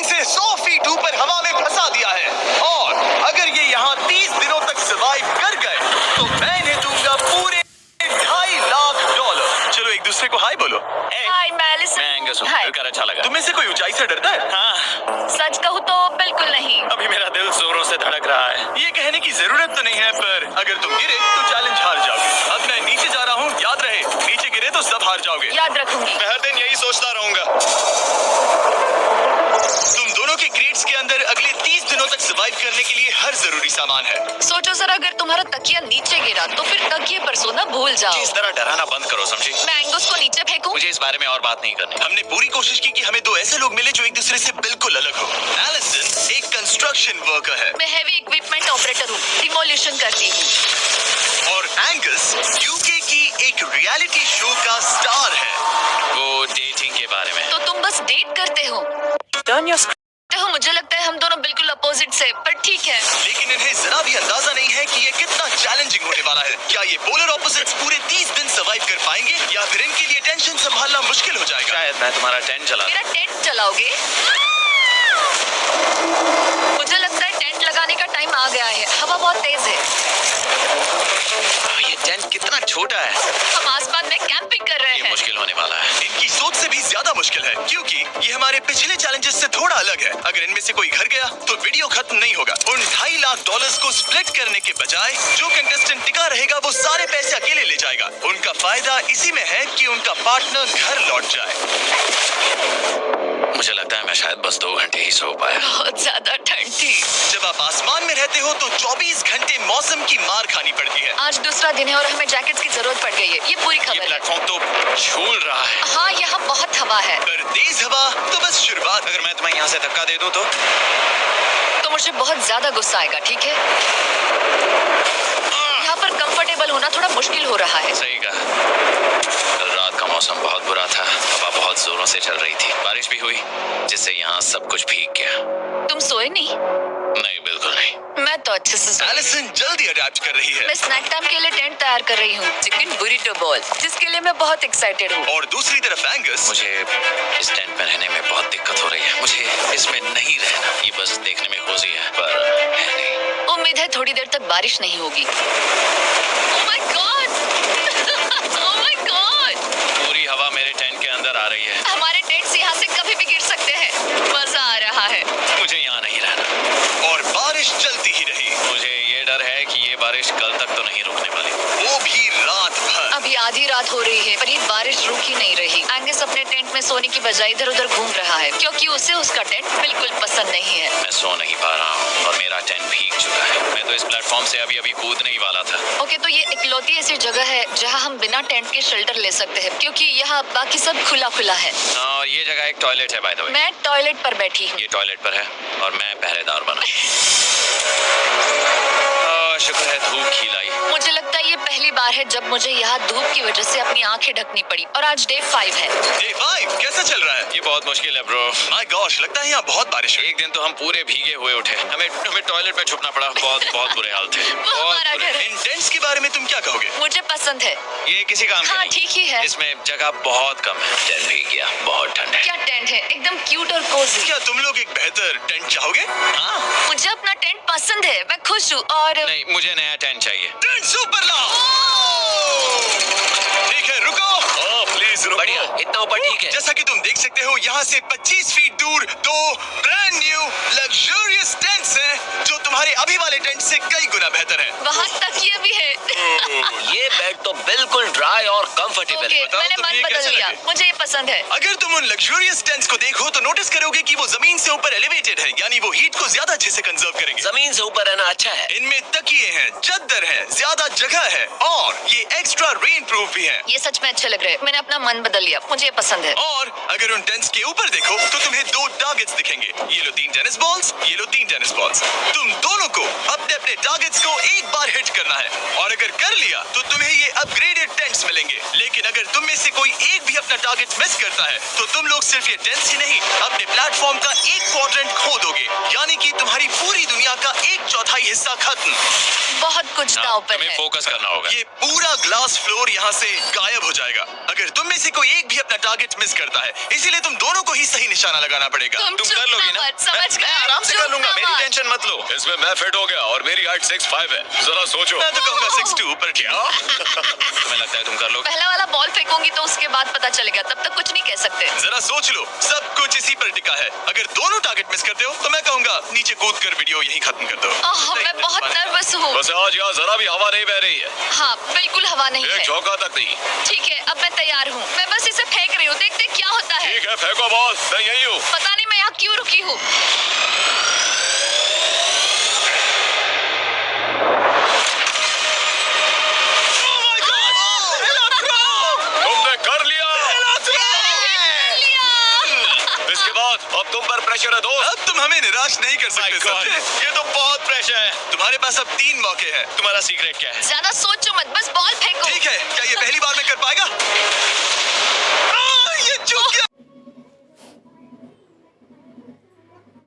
जमीन से 100 फीट ऊपर हवा में फंसा दिया है। और अगर ये यहाँ 30 दिनों तक सर्वाइव कर गए तो मैं इन्हें दूंगा पूरे $2.5 लाख। चलो एक दूसरे को हाय बोलो। हाय मैं एलिसन। मैं एंगस हूँ। हाय। मिलकर अच्छा लगा। तुम में से कोई ऊंचाई से डरता है? हाँ। सच कहूँ तो बिल्कुल नहीं। अभी मेरा दिल जोरों से धड़क रहा है। ये कहने की जरूरत तो नहीं है, पर अगर तुम गिरे तो चैलेंज हार जाओगे। अब मैं नीचे जा रहा हूँ, याद रहे नीचे गिरे तो सब हार जाओगे। याद रखूंगी। मैं हर दिन यही सोचता रहूंगा। तुम दोनों के क्रेट्स के अंदर अगले 30 दिनों तक सर्वाइव करने के लिए हर जरूरी सामान है। सोचो सर, अगर तुम्हारा तकिया नीचे गिरा तो फिर तकिए पर सोना भूल जाओ। इस तरह डराना बंद करो, समझी? मैं एंगस को नीचे फेंकूं? मुझे इस बारे में और बात नहीं करनी। हमने पूरी कोशिश की कि हमें दो ऐसे लोग मिले जो एक दूसरे से बिल्कुल अलग हो। एलिसन एक कंस्ट्रक्शन वर्कर है मैं हेवी इक्विपमेंट ऑपरेटर हूँ, डिमोलिशन करती हूँ। और एंगस यूके की एक रियलिटी शो का स्टार है। वो डेटिंग के बारे में। तो तुम बस डेट करते हो? मुझे लगता है हम दोनों बिल्कुल अपोजिट से, पर ठीक है। लेकिन इन्हें जरा भी अंदाजा नहीं है कि ये कितना चैलेंजिंग होने वाला है। क्या ये पोलर ऑपोजिट्स पूरे 30 दिन सर्वाइव कर पाएंगे या फिर इनके लिए टेंशन संभालना मुश्किल हो जाएगा? शायद मैं तुम्हारा टेंट चला। मेरा टेंट चलाओगे? मुझे लगता है टेंट लगाने का टाइम आ गया है। हवा बहुत तेज है। ये टेंट कितना छोटा है। हम आसमान में कैंपिंग कर रहे ये हैं। मुश्किल होने वाला है। इनकी सोच से भी ज्यादा मुश्किल है, क्योंकि ये हमारे पिछले चैलेंजेस से थोड़ा अलग है। अगर इनमें से कोई घर गया तो वीडियो खत्म नहीं होगा। उन $2.5 लाख को स्प्लिट करने के बजाय जो कंटेस्टेंट टिका रहेगा वो सारे पैसे अकेले ले जाएगा। उनका फायदा इसी में है कि उनका पार्टनर घर लौट जाए। मुझे लगता है मैं शायद बस 2 घंटे ही सो पाया। बहुत ज्यादा ठंड थी। जब आप आसमान में रहते हो तो 24 घंटे मौसम की मार खानी पड़ती है। आज दूसरा दिन है और हमें जैकेट्स की जरूरत पड़ गई है। ये पूरी खबर है। प्लेटफॉर्म तो झूल रहा है। हाँ, यहाँ बहुत हवा है। पर तेज हवा तो बस शुरुआत। अगर मैं तुम्हें यहाँ से धक्का दे दूं तो मुझे बहुत ज्यादा गुस्सा आएगा, ठीक है? यहाँ पर कंफर्टेबल होना थोड़ा मुश्किल हो रहा है। सही कहा। कल रात का मौसम बहुत बुरा था। हवा बहुत जोरों से चल रही थी। बारिश भी हुई, जिससे यहाँ सब कुछ भीग गया। तुम सोए नहीं? नहीं, बिल्कुल नहीं। मैं तो अच्छे से सोई। एलिसन जल्दी अडैप्ट कर रही है। मैं स्नैक टाइम के लिए टेंट तैयार कर रही हूँ, चिकन बुरिटो बॉल, जिसके लिए मैं बहुत एक्साइटेड हूँ। और दूसरी तरफ एंगस। मुझे इस टेंट में रहने में बहुत दिक्कत हो रही है। मुझे इसमें नहीं रहना। ये बस देखने में कोजी है, पर है नहीं। उम्मीद है थोड़ी देर तक बारिश नहीं होगी। Oh my God! Oh my God! पूरी हवा मेरे टेंट के अंदर आ रही है। हमारे टेंट्स यहाँ से कभी भी गिर सकते हैं। मजा आ रहा है। मुझे यहाँ नहीं रहना। और बारिश चलती ही रही। मुझे ये डर है कि ये बारिश कल तक तो नहीं रुकने वाली, वो भी रात भर। अभी आधी रात हो रही है, पर ये बारिश रुक ही नहीं रही। एंगस अपने टेंट में सोने की बजाय इधर उधर घूम रहा है, क्योंकि उसे उसका टेंट बिल्कुल पसंद नहीं है। मैं सो नहीं पा रहा हूँ और मेरा टेंट भीग चुका है। मैं तो इस प्लेटफॉर्म से अभी कूदने ही वाला था। ओके, तो ये इकलौती ऐसी जगह है जहाँ हम बिना टेंट के शेल्टर ले सकते हैं, क्योंकि यहाँ बाकी सब खुला खुला है। और ये जगह एक टॉयलेट है, बाय द वे। मैं टॉयलेट पर बैठी हूँ। ये टॉयलेट पर है और मैं पहरेदार बना। शुक्र है धूप खिलाई। मुझे लगता है ये पहली बार है जब मुझे यहाँ धूप की वजह से अपनी आंखें ढकनी पड़ी। और आज डे 5 है। डे 5 कैसा चल रहा है? ये बहुत मुश्किल है ब्रो। माय गॉश, लगता है यहाँ बहुत बारिश है। एक दिन तो हम पूरे भीगे हुए उठे। हमें टॉयलेट पे छुपना पड़ा। बहुत बुरे हाल थे। वो हमारा घर है। इन टेंट्स के बारे में तुम क्या कहोगे? मुझे पसंद है। ये किसी काम का हाँ, नहीं। ठीक ही है। इसमें जगह बहुत कम है। टेंट भीग गया, बहुत ठंड है। क्या टेंट है, एकदम क्यूट और कोजी। क्या तुम लोग एक बेहतर टेंट चाहोगे? हाँ। मुझे अपना टेंट पसंद है, मैं खुश हूँ। और नहीं, मुझे नया टेंट चाहिए। टेंट सुपर लाओ। ठीक है, रुको। प्लीज रुको। बढ़िया, इतना ऊपर ठीक है। जैसा कि तुम देख सकते हो, यहाँ से 25 फीट दूर 2 ब्रांड न्यू लग्जरियस टेंट्स हैं, जो तुम्हारे अभी वाले टेंट से कई गुना बेहतर है। वहाँ तकिया भी है। ये बेड तो बिल्कुल ड्राई और कंफर्टेबल ओके, मैंने मन बदल लिया। मुझे ये पसंद है। अगर तुम उन लग्जरियस टेंट्स को देखो तो नोटिस करोगे कि वो जमीन से ऊपर एलिवेटेड है, यानी वो हीट को ज्यादा अच्छे से कंजर्व करेंगे। जमीन से ऊपर रहना अच्छा है। इनमें तकिए हैं, चद्दर है, ज्यादा जगह है और ये एक्स्ट्रा रेन प्रूफ भी है। ये सच में अच्छे लग रहे हैं। मैंने अपना मन बदल लिया, मुझे ये पसंद है। और अगर उन टेंट्स के ऊपर देखो तो तुम्हें 2 टारगेट्स दिखेंगे। ये लो 3 टेनिस बॉल्स, ये लो 3 टेनिस बॉल्स। तुम दोनों को अपने अपने टारगेट्स को एक बार हिट करना है और अगर कर लिया तो तुम्हें ये अपग्रेडेड टेंट्स मिलेंगे। लेकिन अगर तुम में से कोई एक भी अपना टारगेट मिस करता है तो तुम लोग सिर्फ ये टेंट्स ही नहीं, अपने प्लेटफॉर्म का एक क्वाड्रेंट खो दोगे, यानी कि तुम्हारी पूरी दुनिया का 1/4 हिस्सा खत्म। बहुत कुछ दांव पर है। फोकस करना होगा। ये पूरा ग्लास फ्लोर यहाँ से गायब हो जाएगा अगर तुम में से कोई एक भी अपना टारगेट मिस करता है। इसीलिए तुम दोनों को ही सही निशाना निशाना लगाना पड़ेगा। तुम तुम चुप कर लोगी ना ना? मत, समझ मैं गए? आराम से चुप कर लूंगा, ना मेरी मत। टेंशन मत लो। इसमें मैं फिट हो गया और मेरी हाइट 6'5" है। जरा सोचो। मैं तो कहूंगा 6'2", पर क्या? तुम्हें लगता है तुम कर लोगे? पहला वाला बॉल फेंकूंगी तो उसके बाद पता चलेगा, तब तक कुछ नहीं कह सकते। जरा सोच लो, सब कुछ इसी पर टिका है। अगर दोनों टारगेट मिस करते हो तो मैं कहूंगा नीचे कूद कर वीडियो यहीं खत्म कर दो। मैं बहुत नर्वस हूँ। बस आज यहाँ जरा भी हवा नहीं बह रही है, हाँ बिल्कुल हवा नहीं एक है। चौका तक नहीं। ठीक है, अब मैं तैयार हूँ। मैं बस इसे फेंक रही हूँ, देखते क्या होता है। ठीक है, फेंको बॉल, मैं यही हूँ। पता नहीं मैं यहाँ क्यों रुकी हूँ। तुमने कर लिया। लिया। इसके बाद अब तुम पर प्रेशर है दोस्त। अब तुम हमें निराश नहीं कर सकते समझे? ये तो बहुत प्रेशर है। तुम्हारे पास अब 3 मौके हैं। तुम्हारा सीक्रेट क्या है? ज्यादा सोचो मत, बस बॉल फेंको। ठीक है, क्या ये पहली बार में कर पाएगा? ये चूक गया।